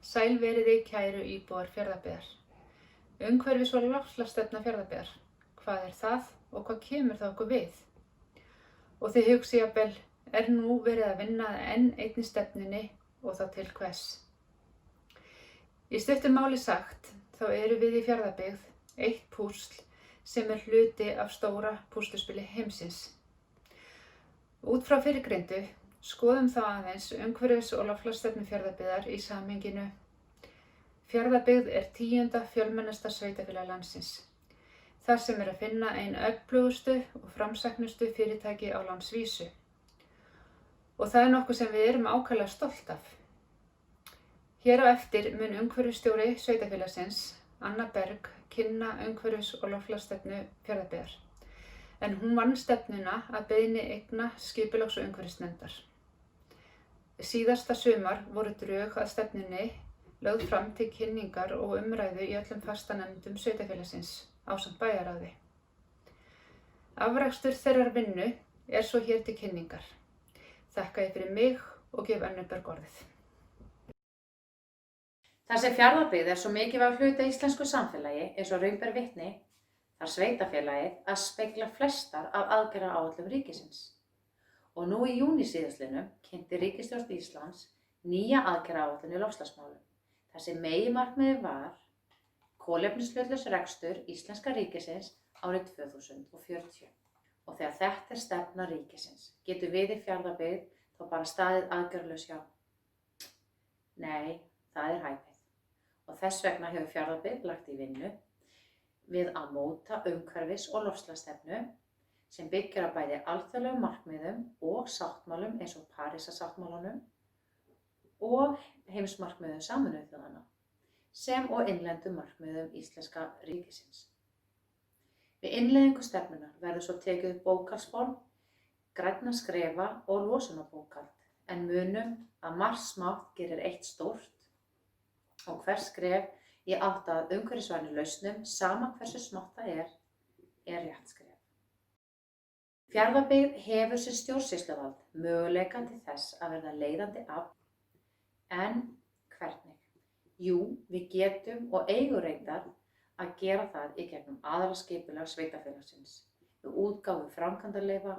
Sæl veriði kæru íbúar Fjarðabyggðar. Umhverfis- og loftslagsstefna Fjarðabyggðar. Hvað er það og hvað kemur það okkur við? Og þið hugsið jafnvel, er nú verið að vinna að enn einni stefnunni og þá til hvers? Í stuttu máli sagt, þá erum við í Fjarðabyggð eitt púsl sem er hluti af stóra púsluspili heimsins. Út frá fyrrgreindu skoðum þá aðeins umhverfis- og loftslagsstefnu Fjarðabyggðar í samhenginu. Fjarðabyggð er 10. fjölmennasta sveitarfélag landsins, þar sem er að finna ein öflugustu og framsæknustu fyrirtæki á landsvísu. Og það er nokkuð sem við erum ákaflega stolt af. Hér á eftir mun umhverfisstjóri sveitarfélagsins, Anna Berg, kynna umhverfis- og loftslagsstefnu Fjarðabyggðar. En hún vann stefnuna að beiðni eigna skipulags- og umhverfisnefndar. Síðasta sumar voru drög að stefnunni lögð fram til kynningar og umræðu í öllum fastanefndum sveitarfélagsins ásamt bæjarráði. Afrakstur þeirrar vinnu er svo hér til kynningar. Þakka ég fyrir mig og gef Önnu Berg orðið. Þar sem Fjarðabyggð er svo mikilvægur hluti af íslensku samfélagi eins og raun ber vitni, þarf sveitarfélagið að spegla flestar af aðgerðaáætlunum ríkisins. Og nú í júní síðastliðnum kynnti ríkisstjórn Íslands nýja aðgerðaáætlun í loftslagsmálum, þar sem meginmarkmiðið var kolefnishlutlaus rekstur íslenska ríkisins árið 2040. Og þegar þetta er stefna ríkisins, getur við í Fjarðabyggð þá bara staðið aðgerðalaus hjá? Nei, það er hæpið. Og þess vegna hefur Fjarðabyggð lagt í vinnu við að móta umhverfis- og loftslagsstefnu sem byggir á bæði alþjóðlegum markmiðum og sáttmálum eins og Parísarsáttmálanum og heimsmarkmiðum Sameinuðu þjóðanna, sem og innlendum markmiðum íslenska ríkisins. Við innleiðingu stefnunnar verður svo tekið upp bókhaldsform, grænna skrefa og losunarbókhald, en munum að margt smátt gerir eitt stórt og hvert skref í átt að umhverfisvænum lausnum, sama hversu smátt það er rétt skref. Fjarðabyggð hefur sem stjórnsýsluvald möguleika til þess að verða leiðandi afl. En hvernig? Jú, við getum og eigum reyndar að gera það í gegnum aðalskipulag sveitarfélagsins, við útgáfu framkvæmdaleyfa,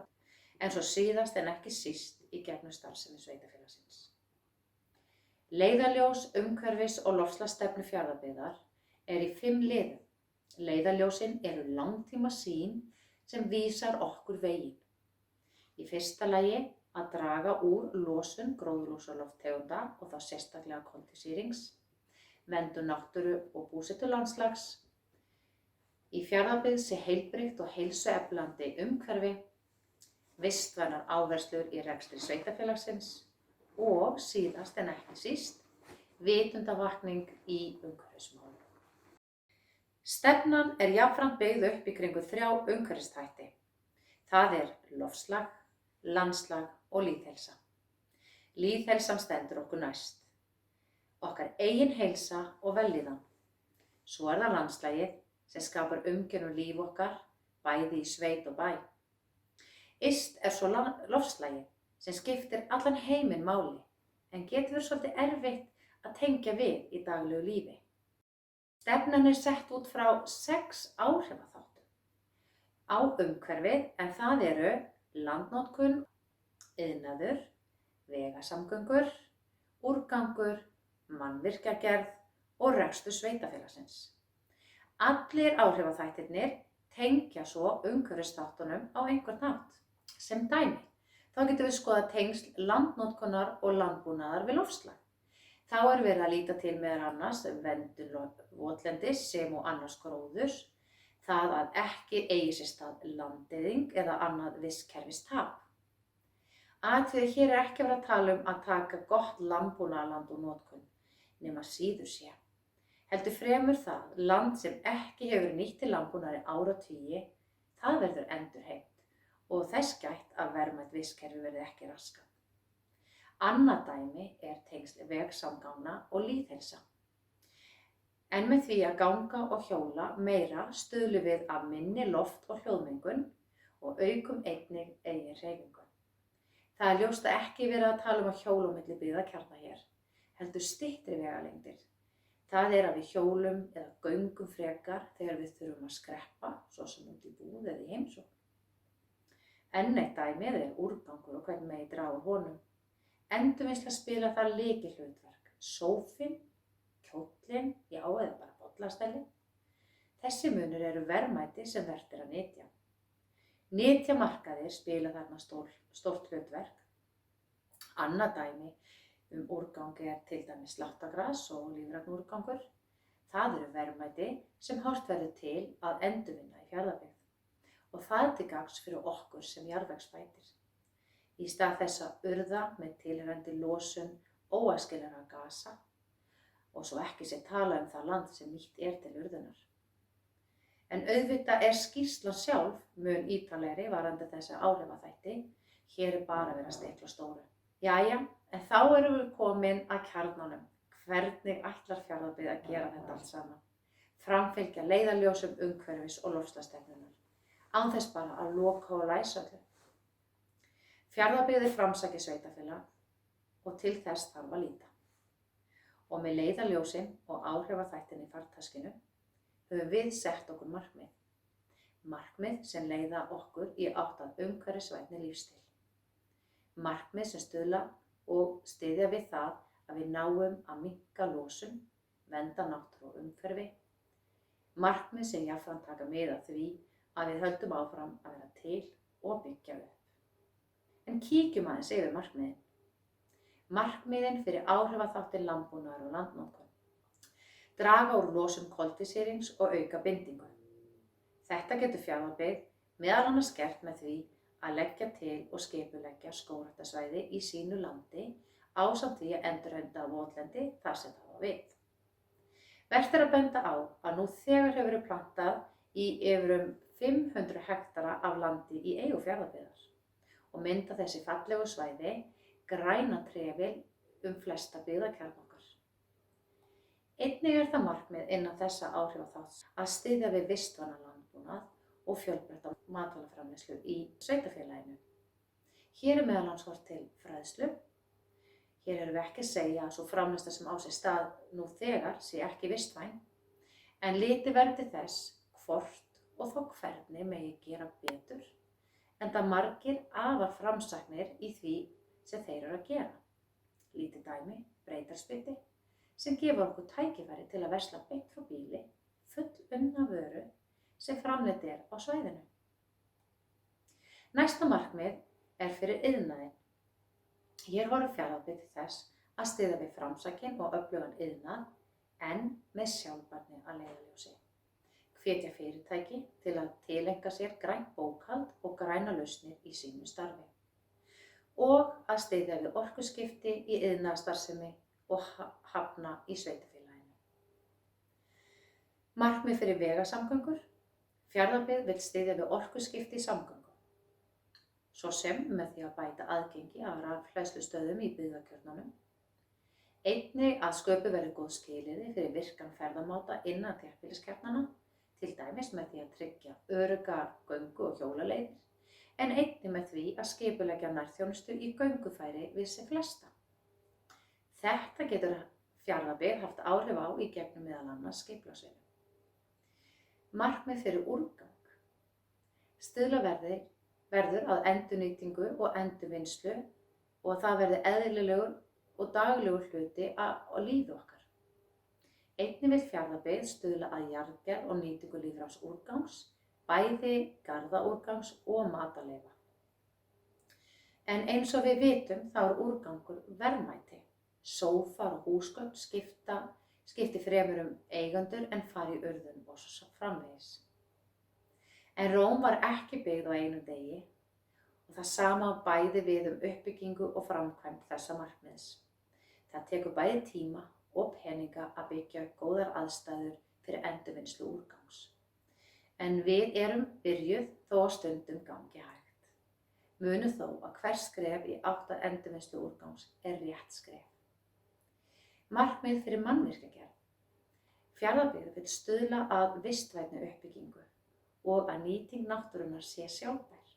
en svo síðast en ekki síst í gegnum starfsemi sveitarfélagsins. Leiðarljós umhverfis- og loftslagsstefnu Fjarðabyggðar er í 5 liðum. Leiðarljósin eru langtímasýn sem vísar okkur veginn. Í fyrsta lagi að draga úr losun gróðurhúsalofttegunda og þá sérstaklega koltvísýrings, verndun náttúru og búsetulandslags. Í Fjarðabyggð sé heilbrigt og heilsueflandi umhverfi, vistvænar áherslur í rekstri sveitarfélagsins og síðast en ekki síst vitundavakning í umhverfismálum. Stefnan er jafnframt byggð upp í kringum 3 umhverfisþætti. Það er loftslag, landslag og lýðheilsa. Lýðheilsan stendur okkur næst. Okkar eigin heilsa og vellíðan. Svo er það landslagið sem skapar umgjörð líf okkar, bæði í sveit og bæ. Yst er svo loftslagið sem skiptir allan heiminn máli, en getur verið svolítið erfitt að tengja við í daglegu lífi. Stefnan er sett út frá 6 áhrifaþáttum á umhverfið, en það eru landnotkun, iðnaður, vegasamgöngur, úrgangur, mannvirkjagerð og rekstur sveitarfélagsins. Allir áhrifaþættirnir tengja svo umhverfisþáttunum á einhvern hátt. Sem dæmi, þá getum við skoðað tengsl landnotkunar og landbúnaðar við loftslag. Þá er verið að líta til meðal annars verndun votlendis sem og annars gróðurs, það að ekki eigi sér stað landeyðing eða annað vistkerfistap. Atriðið hér er ekki verið að tala um að taka gott landbúnaðarland úr notkun, nema síður sé. Heldur fremur það land sem ekki hefur verið nýtt til landbúnaðar í áratugi, það verður endurheimt og þess gætt að verðmætt vistkerfi verði ekki raskað. Annað dæmi er tengsl vegsamgangna og lýðheilsa. En með því að ganga og hjóla meira stuðlum við að minni loft- og hljóðmengun og aukum einnig eigin hreyfingu. Það er ljóst að ekki verið að tala um að hjóla á milli byggðakjarna hér, heldur styttri vegalengdir. Það er að við hjólum eða göngum frekar þegar við þurfum að skreppa, svo sem út í búð eða í heimsókn. Enn eitt dæmið er úrgangur og hvernig megi draga úr honum. Endurvinnsla spilar þar lykilhlutverk. Sófinn, kjóllinn, já eða bara bollastælinn. Þessi munur eru verðmæti sem vert er að nytja. Nytjamarkaðir spila þarna stórt hlutverk. Annað dæmi úrgangi er til dæmis sláttargras og lífrænn úrgangur. Það eru verðmæti sem horft verður til að endurvinna í Fjarðabyggð og það til gagns fyrir okkur sem jarðvegsbætir. Í stað þess að urða með tilheyrandi losun óæskilegra gasa og svo ekki sé tala það land sem nýtt er til urðunar. En auðvitað er skýrslan sjálf mun ítarlegri varðandi þessa áhrifaþætti. Hér er bara verið að stikla stóru. Jæja, en þá erum við komin að kjarnanum. Hvernig ætlar Fjarðabyggð að gera þetta allt saman? Framfylgja leiðarljósum umhverfis- og loftslagsstefnunnar. Án þess bara að loka og læsa öllu. Fjarðabyggð er framsækið sveitarfélag og til þess þarf að líta. Og með leiðarljósin og áhrifaþættin í farteskinu höfum við sett okkur markmið. Markmið sem leiða okkur í átt að umhverfisvænni lífsstíl. Markmið sem stuðla og styðja við það að við náum að minnka losun, vernda náttúru og umhverfi. Markmið sem jafnframt taka mið af því að við höldum áfram að vera til og byggja upp. En kíkjum aðeins yfir markmiðin. Markmiðin fyrir áhrifaþáttir landbúnaðar og landnotkun. Draga úr losun koltvísýrings og auka bindingu. Þetta getur Fjarðabyggð meðal annars gert með því að leggja til og skipuleggja skógræktarsvæði í sínu landi ásamt því að endurheimta votlendi þar sem það á við. Vert er að benda á að nú þegar hefur verið plantað í yfir 500 hektara af landi í eigu Fjarðabyggðar og mynda þessi fallegu svæði grænan trefil flesta byggðakjarna okkar. Einnig er það markmið innan þessa áhrifaþátts að styðja við vistvænan landbúnað og fjölbreytta matvælaframleiðslu í sveitarfélaginu. Hér er meðal annars horft til fræðslu. Hér erum við ekki að segja að svo framleiðsla sem á sér stað nú þegar sé ekki vistvæn, en litið verður til þess hvort og þó hvernig megi gera betur, enda margir afar framsæknir í því sem þeir eru að gera. Lítið dæmi, Breytarspilti, sem gefur okkur tækifæri til að versla beint frá bíli, full unna vöru sem framleidd er á svæðinu. Næsta markmið er fyrir iðnaðinn. Hér horfir Fjarðabyggð til þess að styðja við framsækinn og öflugan iðnað en með sjálfbærni að leiðarljósi. Hvetja fyrirtæki til að tileinka sér grænt bókhald og grænar lausnir í sínu starfi. Og að styðja við orkuskipti í iðnaðarstarfsemi og hafna í sveitarfélaginu. Markmið fyrir vegasamgöngur. Fjarðabyggð vill styðja við orkuskipti í samgöngum. Svo sem með því að bæta aðgengi að rafhleðslustöðvum í byggðakjörnunum. Einnig að sköpuð verði góð skilyrði fyrir virkan ferðamáta innan þéttbýliskjarnanna, til dæmis með því að tryggja öruggar göngu- og hjólaleiðir, en einnig með því að skipuleggja nærþjónustu í göngufæri við sem flesta. Þetta getur Fjarðabyggð haft áhrif á í gegnum meðal annars skipulagsvinnu. Markmið fyrir úrgang. Stuðla verður að endurnýtingu og endurvinnslu og að það verði eðlilegur og daglegur hluti á lífi okkar. Einnig vill Fjarðabyggð stuðla að jarðgerð og nýtingu lífræns úrgangs, bæði garðaúrgangs og matarleifa. En eins og við vitum þá er úrgangur verðmæti. Sófar og húsgögn skipti fremur eigendur en fari í urðun og svo framvegis. En Róm var ekki byggð á einum degi og það sama á bæði við uppbyggingu og framkvæmd þessa markmiðs. Það tekur bæði tíma og peninga að byggja upp góðar aðstæður fyrir endurvinnslu úrgangs. En við erum byrjuð þó að stundum gangi hægt. Munum þó að hvert skref í átt að endurvinnslu úrgangs er rétt skref. Markmið fyrir mannvirkjagerð. Fjarðabyggð vill stuðla að vistvænni uppbyggingu og að nýting náttúrunnar sé sjálfbær.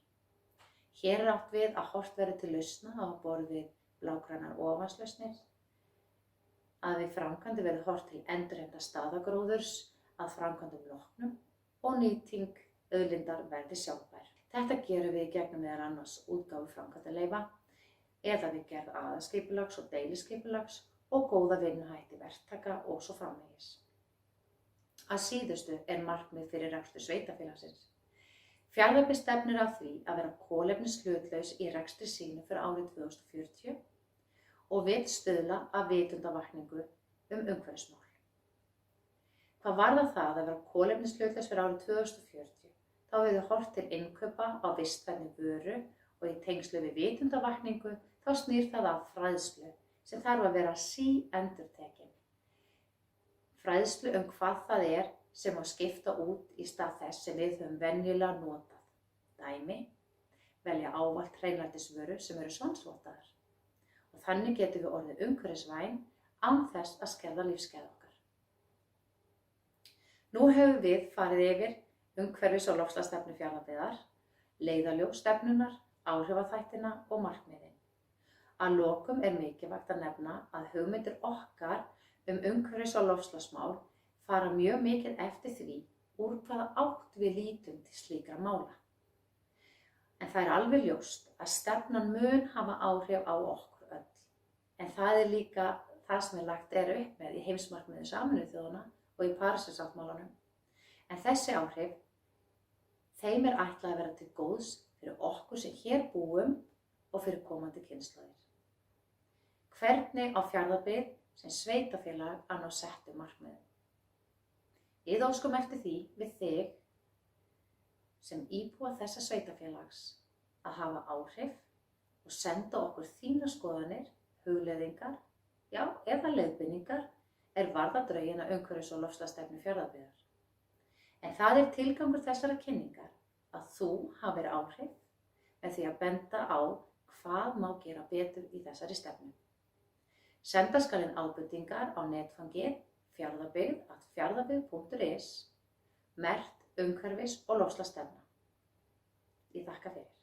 Hér er átt við að horft verði til lausna á borð við blágrænar ofanslausnir, að við framkvæmdum verði horft til endurheimta staðagróðurs að framkvæmdum loknum og nýting auðlindar verði sjálfbær. Þetta gerum við gegnum meðal annars útgáfu framkvæmdaleyfa eða við gerð aðalskipulags og deiliskipulags og góða vinnuhætti verktaka og svo framvegis. Að síðustu markmið fyrir rekstur sveitarfélagsins. Fjarðabyggð stefnir að því að vera kolefnishlutlaus í rekstri sínu fyrir árið 2040 og vill stuðla að vitundavakningu umhverfismál. Hvað varðar það að vera kolefnishlutlaus fyrir árið 2040, þá hefur við horft til innkaupa á vistvænni vöru og í tengslu við vitundavakningu þá snýr það að fræðslu sem þarf að vera síendurtekin. Fræðslu hvað það sem að skipta út í stað þess sem við höfum venjulega notað. Dæmi, velja ávallt hreinlætisvörur sem eru svansvottaðar. Og þannig getum við orðið umhverfisvæn án þess að skerða lífsgæði okkar. Nú hefur við farið yfir umhverfis- og loftslagsstefnu Fjarðabyggðar, leiðarljós stefnunnar, áhrifaþættina og markmiðin. Að lokum mikilvægt að nefna að hugmyndir okkar umhverfis- og loftslagsmál fara mjög mikið eftir því úr hvaða átt við lítum til slíkra mála. En það alveg ljóst að stefnan mun hafa áhrif á okkur öll. En það líka það sem lagt upp með í heimsmarkmiðum Sameinuðu þjóðanna og í Parísarsáttmálanum. En þessi áhrif, þeim ætlað að vera til góðs fyrir okkur sem hér búum og fyrir komandi kynslóðir. Hvernig á Fjarðabyggð sem sveitarfélag að ná settum markmiðum? Við óskum eftir því við þig sem íbúa þessa sveitarfélags að hafa áhrif og senda okkur þínar skoðanir, hugleiðingar, eða leiðbeiningar varða drögina umhverfis- og loftslagsstefnu Fjarðabyggðar. En það tilgangur þessara kynningar að þú hafir áhrif með því að benda á hvað má gera betur í þessari stefnu. Senda skal inn ábendingar á netfangið fjarðabyggð@fjarðabyggð.is merkt umhverfis- og loftslagsstefna. Ég þakka fyrir.